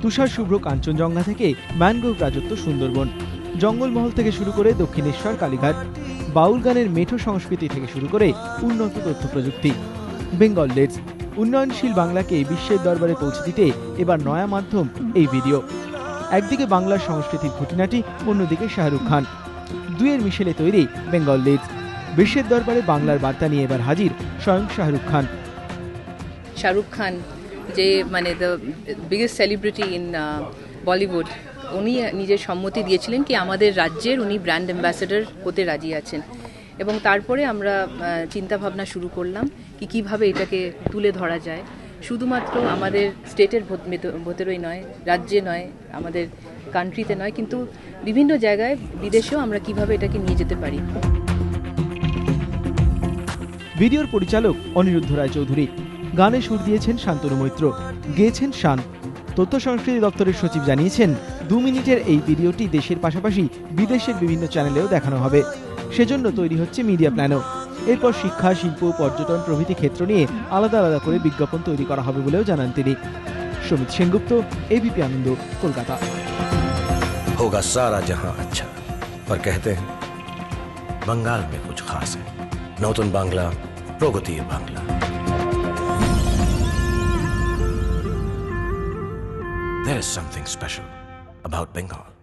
তুষার শুভ্র কাঞ্চনজঙ্ঘা থেকে ম্যানগ্রোভ রাজত্ব সুন্দরবন, জঙ্গলমহল থেকে শুরু করে দক্ষিণেশ্বর কালীঘাট, বাউল গানের মেঠো সংস্কৃতি থেকে শুরু করে উন্নত তথ্য প্রযুক্তি। বেঙ্গল লিডস, উন্নয়নশীল বাংলাকে বিশ্বের দরবারে পৌঁছে দিতে এবার নয়া মাধ্যম এই ভিডিও। একদিকে বাংলার সংস্কৃতির খুঁটিনাটি, অন্যদিকে শাহরুখ খান, দুয়ের মিশেলে তৈরি বেঙ্গল লিডস। বিশ্বের দরবারে বাংলার বার্তা নিয়ে এবার হাজির স্বয়ং শাহরুখ খান। শাহরুখ খান যে the biggest celebrity in Bollywood, উনি নিজের সম্মতি দিয়েছিলেন কি আমাদের রাজ্যের উনি ব্র্যান্ড অ্যাম্বাসেডর হতে রাজি আছেন। এবং তারপরে আমরা চিন্তা ভাবনা শুরু করলাম কি কিভাবে এটাকে তুলে ধরা যায়, শুধুমাত্র আমাদের স্টেটের ভেতরেই নয়, রাজ্যে নয়, আমাদের কান্ট্রিতে নয়, কিন্তু বিভিন্ন জায়গায় বিদেশেও আমরা কিভাবে এটাকে নিয়ে যেতে পারি। ভিডিওর পরিচালক অনিরুদ্ধ রায় চৌধুরী, গানে সুর দিয়েছেন শান্তনু মৈত্র, গেয়েছেন শান। তথ্য সংস্কৃতি দপ্তরের সচিব জানিয়েছেন 2 মিনিটের এই ভিডিওটি দেশের পাশাপাশি বিদেশের বিভিন্ন চ্যানেলেও দেখানো হবে, সেজন্য তৈরি হচ্ছে মিডিয়া প্ল্যানও। এরপর শিক্ষা, শিল্প, পর্যটন প্রভৃতি ক্ষেত্র নিয়ে আলাদা আলাদা করে বিজ্ঞাপন তৈরি করা হবে বলেও জানান তিনি। সমিত সেনগুপ্ত, এবিপি আনন্দ, কলকাতা। होगा सारा जहां अच्छा, पर कहते हैं बंगाल में कुछ खास है। नूतन Bangla, प्रगतिर Bangla. There is something special about Bengal.